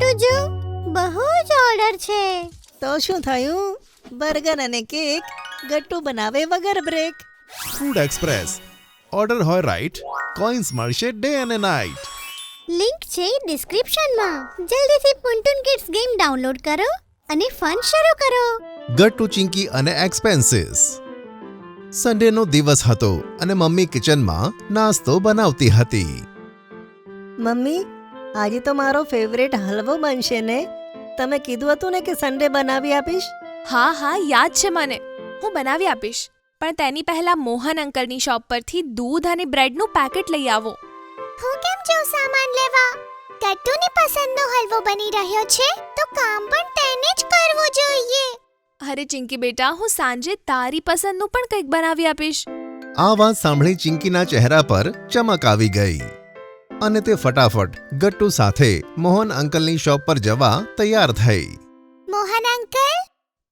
બધું જો બહુ જ ઓર્ડર છે. તો શું થયું? બર્ગર અને કેક ગટ્ટુ બનાવે વગર બ્રેક. Food express. ઓર્ડર હોય રાઈટ, કોઈન્સ મળશે ડે અને નાઇટ. લિંક છે ડિસ્ક્રિપ્શનમાં. જલ્દીથી પુન્ટુન કિડ્સ ગેમ ડાઉનલોડ કરો અને ફન શરૂ કરો. ગટ્ટુ ચિંકી અને એક્સપેન્સીસ. સન્ડેનો દિવસ હતો અને મમ્મી કિચનમાં નાસ્તો બનાવતી હતી. મમ્મી, આજે તો મારો ફેવરેટ હલવો બનશે ને? તમે કીધું હતું ને કે સન્ડે બનાવી આપીશ. હા યાદ છે મને. હું બનાવી આપીશ, પણ તેની પહેલા મોહન અંકલની શોપ પરથી દૂધ અને બ્રેડનું પેકેટ લઈ આવો. હું કેમ જાઉં સામાન લેવા? ગટ્ટુની પસંદનો હલવો બની રહ્યો છે તો કામ પણ તેને જ કરવું જોઈએ. અરે ચિંકી બેટા, હું સાંજે તારી પસંદનું પણ કંઈક બનાવી આપીશ. આ વાત સાંભળી ચિંકીના ચહેરા પર ચમક આવી ગઈ અને તે ફટાફટ ગટ્ટુ સાથે મોહન અંકલની શોપ પર જવા તૈયાર થઈ. મોહન અંકલ,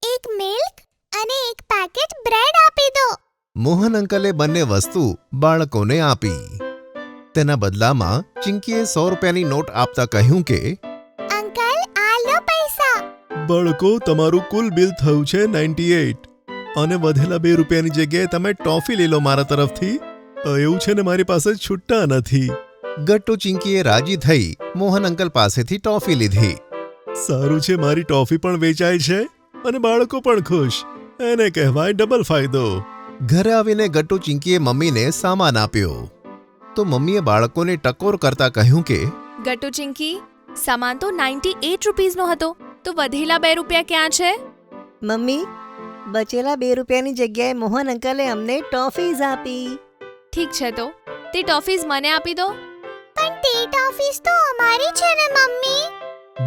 એક મિલ્ક અને એક પેકેટ બ્રેડ આપી દો. મોહન અંકલે બંને વસ્તુ બાળકોને આપી. તેના બદલામાં ચિંકીએ 100 રૂપિયાની નોટ આપતા કહ્યું કે, અંકલ, આ લો પૈસા. બાળકો, તમારું કુલ બિલ થયું છે 98 અને વધેલા 2 રૂપિયાની જગ્યાએ તમે ટોફી લઈ લો મારા તરફથી. એવું છે ને, મારી પાસે છૂટા નથી. ગટ્ટુ ચિંકીએ રાજી થઈ મોહન અંકલ પાસેથી ટોફી લીધી. સારું છે, મારી ટોફી પણ વેચાય છે અને બાળકો પણ ખુશ. એને કહેવાય ડબલ ફાયદો. ઘરે આવીને ગટ્ટુ ચિંકીએ મમ્મીને સામાન આપ્યો તો મમ્મીએ બાળકોને ટકોર કરતા કહ્યું કે, ગટ્ટુ ચિંકી, સામાન તો 98 રૂપીઝનો હતો, તો વધેલા 2 રૂપિયા ક્યાં છે? મમ્મી, બચેલા 2 રૂપિયાની જગ્યાએ મોહન અંકલે અમને ટોફીઝ આપી. ઠીક છે, તો તે ટોફીઝ મને આપી દો. પણ તે ટોફીસ તો અમારી છે ને મમ્મી.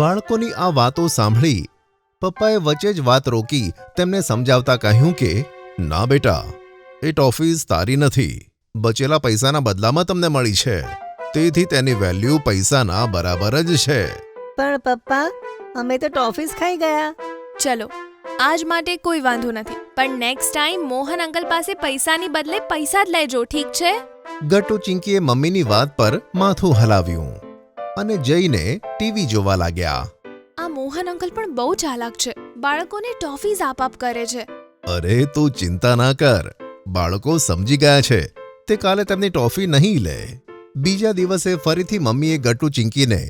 બાળકોની આ વાતો સાંભળી પપ્પાએ વચ્ચે જ વાત રોકી તેમને સમજાવતા કહ્યું કે, ના બેટા, એ ટોફીઝ તારી નથી, બચેલા પૈસાના બદલામાં તમને મળી છે, તેથી તેની વેલ્યુ પૈસાના બરાબર જ છે. પણ પપ્પા, અમે તો ટોફીઝ ખાઈ ગયા. ચલો, આજ માટે કોઈ વાંધો નથી, પણ નેક્સ્ટ ટાઈમ મોહન અંકલ પાસે પૈસાની બદલે પૈસા જ લેજો, ઠીક છે? ગટ્ટુ ચિંકીએ મમ્મીની વાત પર માથું હલાવ્યું અને જઈને ટીવી જોવા લાગ્યા. આ મોહન અંકલ પણ બહુ ચાલાક છે, બાળકોને ટોફીઝ આપ કરે છે. અરે તું ચિંતા ના કર, બાળકો સમજી ગયા છે તે કાલે તેમની ટોફી નહીં લે. બીજા દિવસે ફરીથી મમ્મીએ ગટ્ટુ ચિંકીને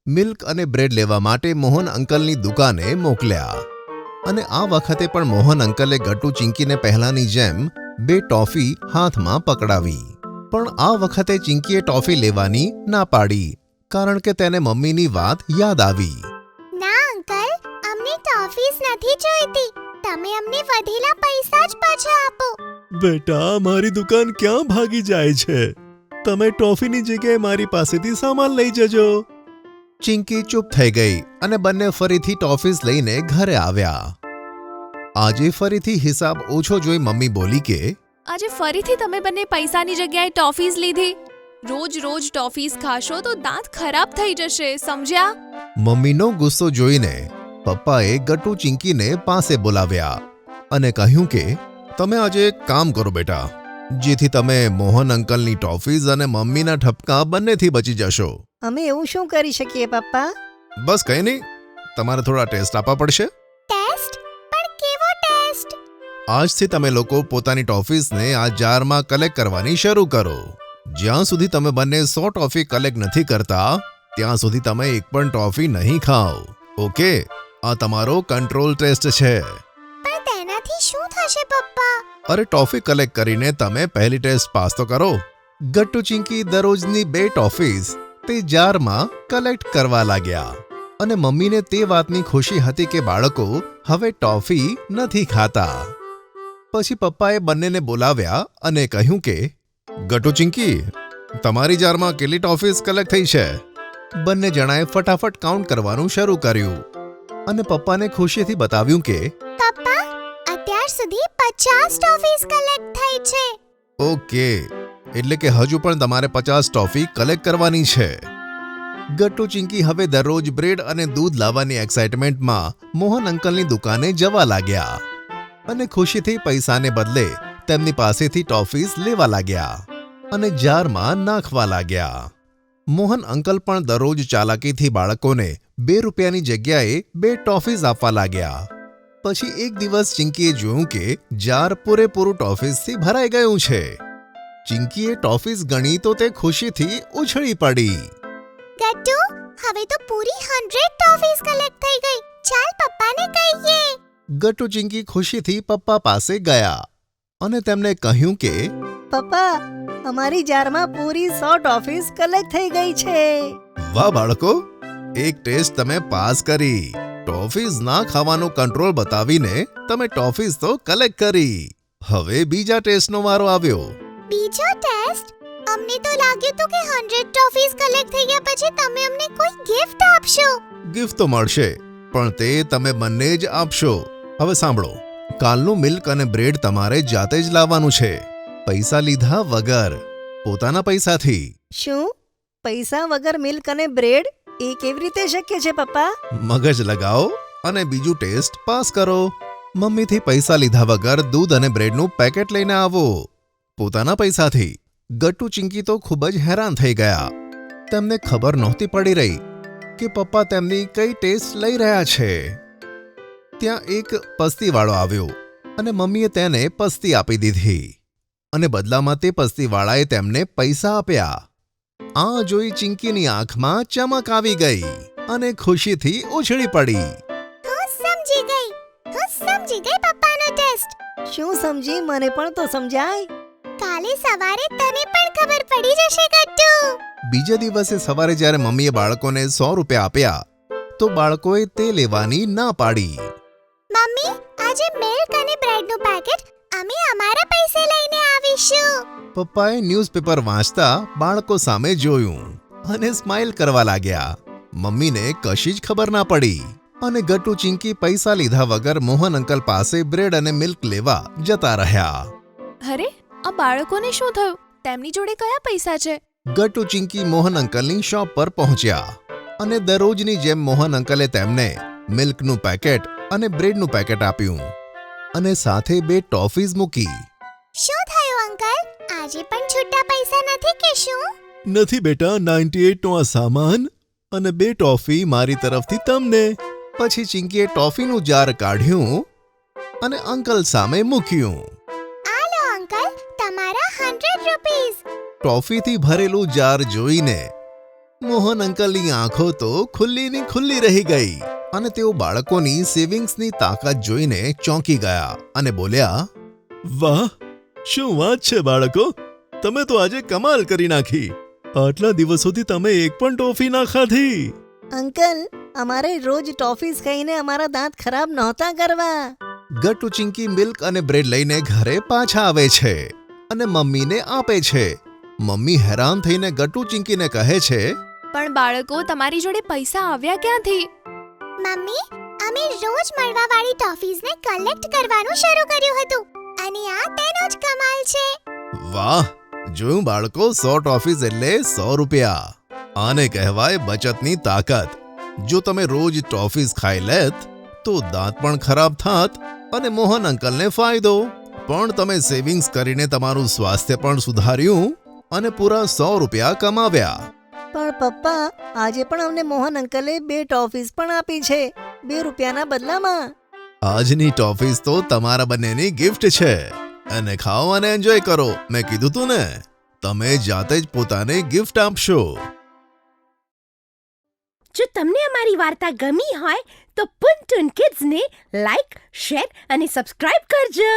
મિલ્ક અને બ્રેડ લેવા માટે મોહન અંકલની દુકાને મોકલ્યા અને આ વખતે પણ મોહન અંકલે ગટ્ટુ ચિંકીને પહેલાની જેમ 2 ટોફી હાથમાં પકડાવી. પણ આ વખતે ચિંકીએ ટોફી લેવાની ના પાડી, કારણ કે તેને મમ્મીની વાત યાદ આવી. ના અંકલ, અમને ટોફીસ નથી જોઈતી. તમે અમને વધેલા પૈસા જ પાછા આપો. બેટા, મારી દુકાન ક્યાં ભાગી જાય છે? તમે ટોફીની જગ્યાએ મારી પાસેથી સામાન લઈ જજો. ચિંકી ચૂપ થઈ ગઈ અને બંને ફરીથી ટોફીસ લઈને ઘરે આવ્યા. આજે ફરીથી હિસાબ ઓછો જોઈ મમ્મી બોલી કે, આજે ફરીથી તમે બંને પૈસાની જગ્યાએ ટોફીઝ લીધી. રોજ ટોફીઝ ખાશો તો દાંત ખરાબ થઈ જશે, સમજ્યા? મમ્મીનો ગુસ્સો જોઈને પપ્પાએ ગટ્ટુ ચિંકીને પાસે બોલાવ્યા અને કહ્યું કે, તમે આજે એક કામ કરો બેટા, જેથી તમે મોહન અંકલની ટોફીઝ અને મમ્મીના ઠપકા બંનેથી બચી જશો. અમે એવું શું કરી શકીએ પપ્પા? બસ કંઈ નહીં, તમારે થોડા ટેસ્ટ આપવા પડશે. ટેસ્ટ? પણ કેવો ટેસ્ટ? આજથી તમે લોકો પોતાની ટોફીઝને આ જારમાં કલેક્ટ કરવાની શરૂ કરો. જ્યાં સુધી તમે બંને 100 ટોફી કલેક્ટ નથી કરતા ત્યાં સુધી તમે એક પણ ટોફી નહીં ખાઓ. ઓકે, આ તમારો કંટ્રોલ ટેસ્ટ છે. પણ તેનાથી શું થશે પપ્પા? અરે, ટોફી કલેક્ટ કરીને તમે પહેલી ટેસ્ટ પાસ તો કરો. ગટ્ટુ ચિંકી દરરોજની 2 ટોફીઝ તે જારમાં કલેક્ટ કરવા લાગ્યા અને મમ્મીને તે વાતની ખુશી હતી કે બાળકો હવે ટોફી નથી ખાતા. પછી પપ્પાએ બંનેને બોલાવ્યા અને કહ્યું કે, ગટ્ટુ ચિંકી, તમારી જારમાં કેટલી ટોફીઝ કલેક્ટ થઈ છે? બંને જણાએ ફટાફટ કાઉન્ટ કરવાનું શરૂ કર્યું અને પપ્પાને ખુશીથી બતાવ્યું કે, પપ્પા, અત્યાર સુધી 50 ટોફીસ કલેક્ટ થઈ છે. ઓકે, એટલે કે હજુ પણ તમારે 50 ટોફી કલેક્ટ કરવાની છે. ગટ્ટુ ચિંકી હવે દરરોજ બ્રેડ અને દૂધ લાવવાની એક્સાઇટમેન્ટમાં મોહન અંકલની દુકાને જવા લાગ્યા અને ખુશીથી પૈસાને બદલે તેમની પાસેથી ટોફીઝ લેવા લાગ્યા અને જારમાં નાખવા લાગ્યા. મોહન અંકલ પણ દરરોજ ચાલાકીથી બાળકોને ₹2 જગ્યાએ 2 ટોફીઝ આપવા લાગ્યા. પછી એક દિવસ ચિંકીએ જોયું કે જાર પૂરેપૂરું ટોફીઝથી ભરાઈ ગયું છે. ચિંકીએ ટોફીઝ ગણી તો તે ખુશીથી ઉછળી પડી. ગટ્ટુ, હવે તો પૂરી 100 ટોફીઝ કલેક્ટ થઈ ગઈ. ચાલ પપ્પાને કહીએ. ગટ્ટુ ચિંકી ખુશીથી પપ્પા પાસે ગયા અને તેમને કહ્યું કે પપ્પા, અમારી જારમાં પૂરી 100 ટોફીઝ કલેક્ટ થઈ ગઈ છે. વાહ બાળકો, એક ટેસ્ટ તમે પાસ કરી. ટોફીઝ ના ખાવાનો કંટ્રોલ બતાવીને તમે ટોફીઝ તો કલેક્ટ કરી. હવે બીજા ટેસ્ટનો વારો આવ્યો. બીજો ટેસ્ટ? અમને તો લાગ્યું હતું કે 100 ટોફીઝ કલેક્ટ થઈ ગયા પછી તમે અમને કોઈ ગિફ્ટ આપશો. ગિફ્ટ તો મળશે, પણ તે તમે બંને જ આપશો. હવે સાંભળો, કાલનું મિલ્ક અને બ્રેડ તમારે જાતે જ લાવવાનું છે, પૈસા લીધા વગર, પોતાના પૈસાથી. શું પૈસા વગર મિલ્ક અને બ્રેડ? એ કેવી રીતે શક્ય છે પપ્પા? મગજ લગાવો અને બીજું ટેસ્ટ પાસ કરો. મમ્મીથી પૈસા લીધા વગર દૂધ અને બ્રેડનું પેકેટ લઈને આવો, પોતાના પૈસાથી. ગટ્ટુ ચિંકી તો ખૂબ જ હેરાન થઈ ગયા. તેમને ખબર નહોતી પડી રહી કે પપ્પા તેમની કઈ ટેસ્ટ લઈ રહ્યા છે. ત્યાં એક પસ્તીવાળો આવ્યો અને મમ્મીએ તેને પસ્તી આપી દીધી અને બદલામાં તે પસ્તીવાળાએ તેમને પૈસા આપ્યા. આ જોઈ ચિંકીની આંખમાં ચમક આવી ગઈ અને ખુશીથી ઉછળી પડી. હું સમજી ગઈ પપ્પાનો ટેસ્ટ. શું સમજી? મને પણ તો સમજાય. કાલે સવારે તને પણ ખબર પડી જશે ગટ્ટુ. બીજા દિવસે સવારે જ્યારે મમ્મીએ બાળકોને ₹100 આપ્યા તો બાળકોએ તે લેવાની ના પાડી. મમ્મી, આજે મિલ્ક અને બ્રેડનું પેકેટ અમે અમારા પૈસે લઈને આવીશું. પપ્પાએ ન્યૂઝપેપર વાંચતા બાળકો સામે જોયું અને સ્માઇલ કરવા લાગ્યા. મમ્મીને કશી જ ખબર ના પડી અને ગટ્ટુ ચિંકી પૈસા લીધા વગર મોહન અંકલ પાસે બ્રેડ અને મિલ્ક લેવા જતા રહ્યા. અરે, આ બાળકોને શું થયું? તેમની જોડે કયા પૈસા છે? ગટ્ટુ ચિંકી મોહન અંકલની શોપ પર પહોંચ્યા અને દરરોજની જેમ મોહન અંકલે તેમને મિલ્કનું પેકેટ અને બ્રેડનું પેકેટ આપ્યું અને સાથે 2 ટોફીઝ મૂકી. શું થયું અંકલ? આજે પણ છૂટા પૈસા નથી કે શું? નથી બેટા, 98નો આ સામાન અને 2 ટોફી મારી તરફથી તમને. પછી ચિંકીએ ટોફીનું જાર કાઢ્યું અને અંકલ સામે મૂક્યું. આ લો અંકલ, તમારા 100 રૂપીસ. ટોફીથી ભરેલું જાર જોઈને મોહન અંકલની આંખો તો ખુલ્લીની ખુલ્લી રહી ગઈ અને તેઓ બાળકોની સેવિંગ્સની તાકાત જોઈને ચોંકી ગયા અને બોલ્યા, વાહ, શું વાત છે બાળકો, તમે તો આજે કમાલ કરી નાખી. આટલા દિવસોથી તમે એક પણ ટોફી ના ખાધી. અંકલ, અમારે રોજ ટોફીઝ ખાઈને અમારા દાંત ખરાબ નહોતા કરવા. ગટ્ટુ ચિંકી મિલ્ક અને બ્રેડ લઈને ઘરે પાછા આવે છે અને મમ્મીને આપે છે. મમ્મી હેરાન થઈને ગટ્ટુ ચિંકીને કહે છે, પણ બાળકો, તમારી જોડે પૈસા આવ્યા ક્યાંથી? મમ્મી, અમે રોજ મળવાવાળી ટોફીઝને કલેક્ટ કરવાનું શરૂ કર્યું હતું અને આ તેનો જ કમાલ છે. વાહ, જોયું બાળકો, 100 ટોફીઝ એટલે ₹100. આને કહેવાય બચતની તાકાત. જો તમે રોજ ટોફીઝ ખાઈ લેત તો દાંત પણ ખરાબ થાત અને મોહન અંકલને ફાયદો. પણ તમે સેવિંગ્સ કરીને તમારું સ્વાસ્થ્ય પણ સુધાર્યું અને પૂરા ₹100 કમાવ્યા. પણ પપ્પા, આજે પણ અમને મોહન અંકલે 2 ટોફીઝ પણ આપી છે, ₹2ના બદલામાં. આજની ટોફીઝ તો તમારા બંનેની ગિફ્ટ છે અને ખાઓ અને એન્જોય કરો. મેં કીધું તું ને, તમે જાતે જ પોતાને ગિફ્ટ આપશો. જો તમને અમારી વાર્તા ગમી હોય તો પુન ટુન કિડ્સને લાઈક, શેર અને સબસ્ક્રાઇબ કરજો.